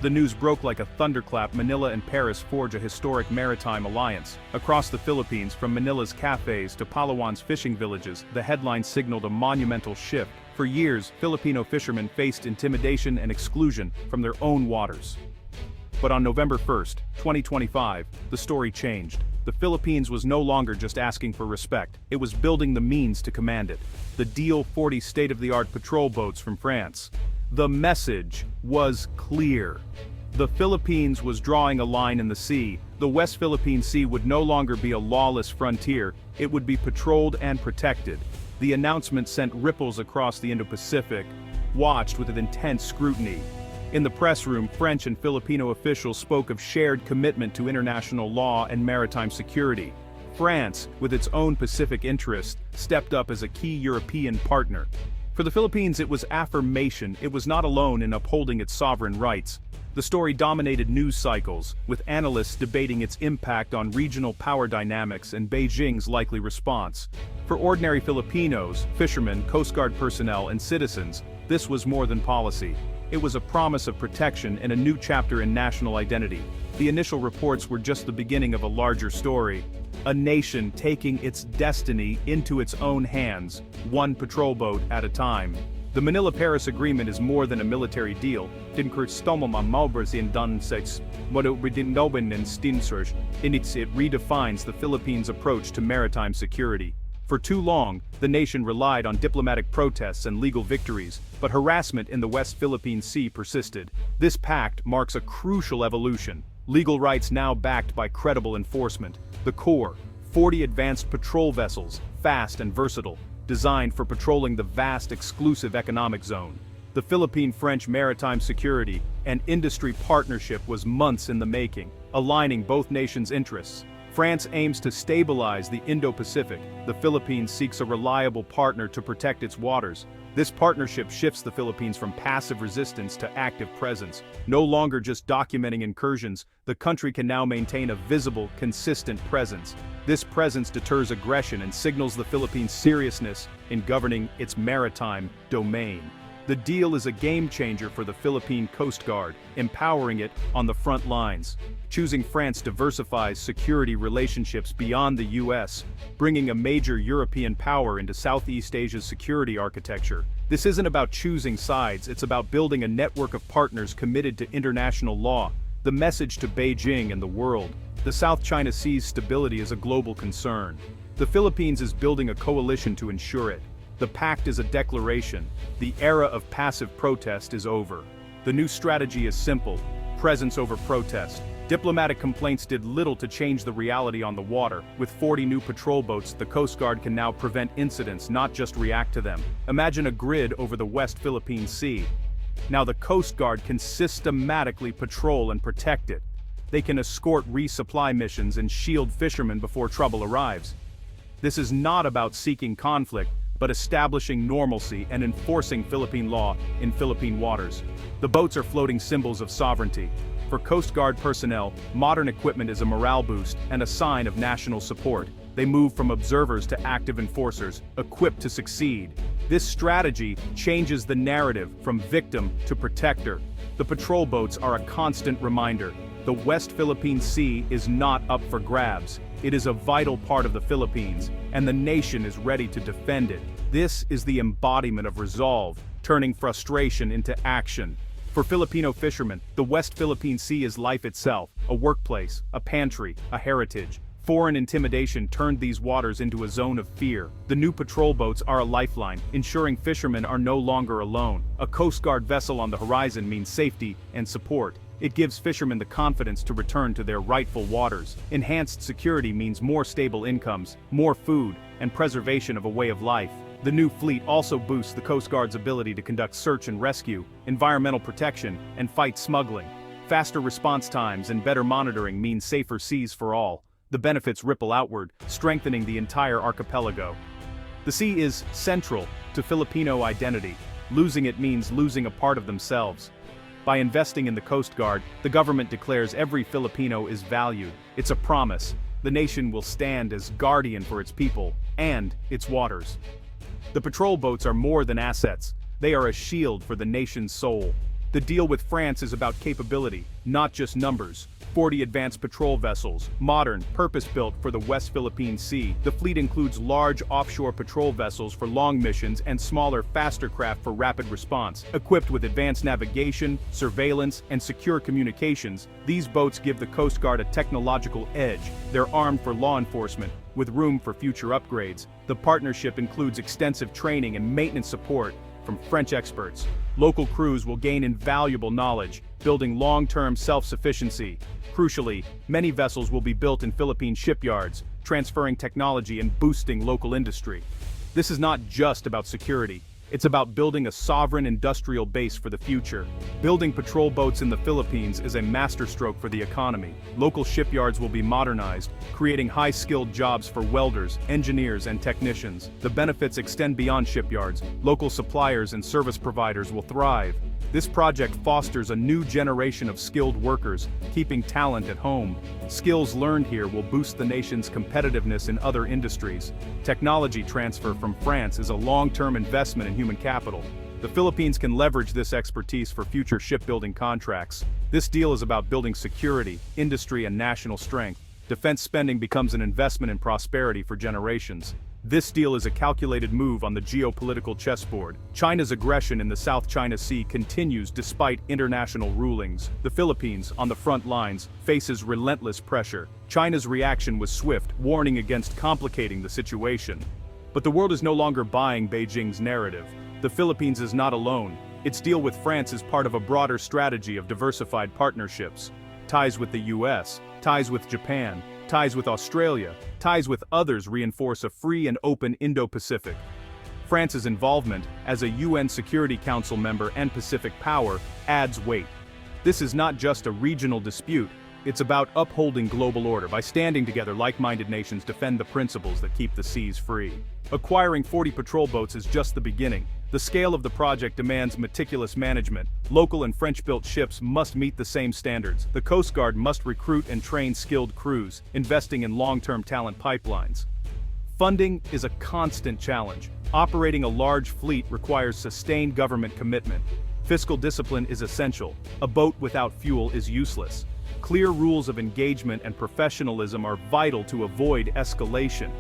The news broke like a thunderclap. Manila and Paris forge a historic maritime alliance. Across the Philippines, from Manila's cafes to Palawan's fishing villages, the headline signaled a monumental shift. For years, Filipino fishermen faced intimidation and exclusion from their own waters. But on November 1st, 2025, the story changed. The Philippines was no longer just asking for respect, it was building the means to command it. The Deal 40 state-of-the-art patrol boats from France. The message was clear. The Philippines was drawing a line in the sea. The West Philippine Sea would no longer be a lawless frontier, it would be patrolled and protected. The announcement sent ripples across the Indo-Pacific, watched with intense scrutiny. In the press room, French and Filipino officials spoke of shared commitment to international law and maritime security. France, with its own Pacific interests, stepped up as a key European partner. For the Philippines, it was affirmation. It was not alone in upholding its sovereign rights. The story dominated news cycles, with analysts debating its impact on regional power dynamics and Beijing's likely response. For ordinary Filipinos, fishermen, Coast Guard personnel, and citizens, this was more than policy. It was a promise of protection and a new chapter in national identity. The initial reports were just the beginning of a larger story. A nation taking its destiny into its own hands, one patrol boat at a time. The Manila-Paris Agreement is more than a military deal. It redefines the Philippines' approach to maritime security. For too long, the nation relied on diplomatic protests and legal victories, but harassment in the West Philippine Sea persisted. This pact marks a crucial evolution. Legal rights now backed by credible enforcement. The core, 40 advanced patrol vessels, fast and versatile, designed for patrolling the vast exclusive economic zone. The Philippine-French maritime security and industry partnership was months in the making, aligning both nations' interests. France aims to stabilize the Indo-Pacific. The Philippines seeks a reliable partner to protect its waters. This partnership shifts the Philippines from passive resistance to active presence. No longer just documenting incursions, the country can now maintain a visible, consistent presence. This presence deters aggression and signals the Philippines' seriousness in governing its maritime domain. The deal is a game-changer for the Philippine Coast Guard, empowering it on the front lines. Choosing France diversifies security relationships beyond the U.S., bringing a major European power into Southeast Asia's security architecture. This isn't about choosing sides, it's about building a network of partners committed to international law. The message to Beijing and the world: the South China Sea's stability is a global concern. The Philippines is building a coalition to ensure it. The pact is a declaration. The era of passive protest is over. The new strategy is simple: presence over protest. Diplomatic complaints did little to change the reality on the water. With 40 new patrol boats, the Coast Guard can now prevent incidents, not just react to them. Imagine a grid over the West Philippine Sea. Now the Coast Guard can systematically patrol and protect it. They can escort resupply missions and shield fishermen before trouble arrives. This is not about seeking conflict, but establishing normalcy and enforcing Philippine law in Philippine waters. The boats are floating symbols of sovereignty. For Coast Guard personnel, modern equipment is a morale boost and a sign of national support. They move from observers to active enforcers, equipped to succeed. This strategy changes the narrative from victim to protector. The patrol boats are a constant reminder: the West Philippine Sea is not up for grabs. It is a vital part of the Philippines, and the nation is ready to defend it. This is the embodiment of resolve, turning frustration into action. For Filipino fishermen, the West Philippine Sea is life itself, a workplace, a pantry, a heritage. Foreign intimidation turned these waters into a zone of fear. The new patrol boats are a lifeline, ensuring fishermen are no longer alone. A Coast Guard vessel on the horizon means safety and support. It gives fishermen the confidence to return to their rightful waters. Enhanced security means more stable incomes, more food, and preservation of a way of life. The new fleet also boosts the Coast Guard's ability to conduct search and rescue, environmental protection, and fight smuggling. Faster response times and better monitoring mean safer seas for all. The benefits ripple outward, strengthening the entire archipelago. The sea is central to Filipino identity. Losing it means losing a part of themselves. By investing in the Coast Guard, the government declares every Filipino is valued. It's a promise. The nation will stand as guardian for its people and its waters. The patrol boats are more than assets. They are a shield for the nation's soul. The deal with France is about capability, not just numbers. 40 advanced patrol vessels, modern, purpose-built for the West Philippine Sea. The fleet includes large offshore patrol vessels for long missions and smaller, faster craft for rapid response. Equipped with advanced navigation, surveillance, and secure communications, these boats give the Coast Guard a technological edge. They're armed for law enforcement, with room for future upgrades. The partnership includes extensive training and maintenance support from French experts. Local crews will gain invaluable knowledge, building long-term self-sufficiency. Crucially, many vessels will be built in Philippine shipyards, transferring technology and boosting local industry. This is not just about security. It's about building a sovereign industrial base for the future. Building patrol boats in the Philippines is a masterstroke for the economy. Local shipyards will be modernized, creating high-skilled jobs for welders, engineers, and technicians. The benefits extend beyond shipyards. Local suppliers and service providers will thrive. This project fosters a new generation of skilled workers, keeping talent at home. Skills learned here will boost the nation's competitiveness in other industries. Technology transfer from France is a long-term investment in human capital. The Philippines can leverage this expertise for future shipbuilding contracts. This deal is about building security, industry, and national strength. Defense spending becomes an investment in prosperity for generations. This deal is a calculated move on the geopolitical chessboard. China's aggression in the South China Sea continues despite international rulings. The Philippines, on the front lines, faces relentless pressure. China's reaction was swift, warning against complicating the situation. But the world is no longer buying Beijing's narrative. The Philippines is not alone. Its deal with France is part of a broader strategy of diversified partnerships. Ties with the US, ties with Japan, ties with Australia, ties with others reinforce a free and open Indo-Pacific. France's involvement, as a UN Security Council member and Pacific power, adds weight. This is not just a regional dispute, it's about upholding global order by standing together. Like-minded nations defend the principles that keep the seas free. Acquiring 40 patrol boats is just the beginning. The scale of the project demands meticulous management. Local and French-built ships must meet the same standards. The Coast Guard must recruit and train skilled crews, investing in long-term talent pipelines. Funding is a constant challenge. Operating a large fleet requires sustained government commitment. Fiscal discipline is essential. A boat without fuel is useless. Clear rules of engagement and professionalism are vital to avoid escalation.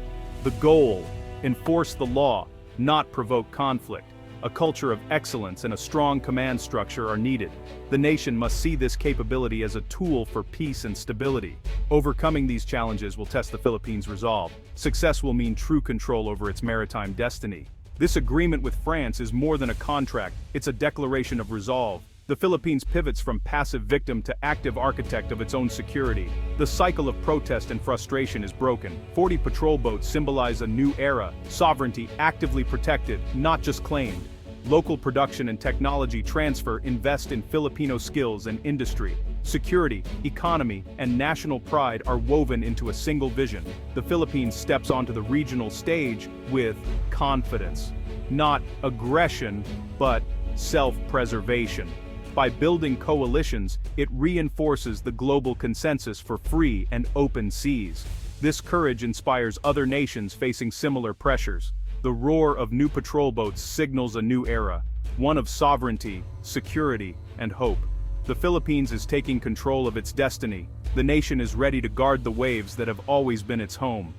The goal: enforce the law, not provoke conflict. A culture of excellence and a strong command structure are needed. The nation must see this capability as a tool for peace and stability. Overcoming these challenges will test the Philippines' resolve. Success will mean true control over its maritime destiny. This agreement with France is more than a contract, it's a declaration of resolve. The Philippines pivots from passive victim to active architect of its own security. The cycle of protest and frustration is broken. 40 patrol boats symbolize a new era, sovereignty actively protected, not just claimed. Local production and technology transfer invest in Filipino skills and industry. Security, economy, and national pride are woven into a single vision. The Philippines steps onto the regional stage with confidence. Not aggression, but self-preservation. By building coalitions, it reinforces the global consensus for free and open seas. This courage inspires other nations facing similar pressures. The roar of new patrol boats signals a new era, one of sovereignty, security, and hope. The Philippines is taking control of its destiny. The nation is ready to guard the waves that have always been its home.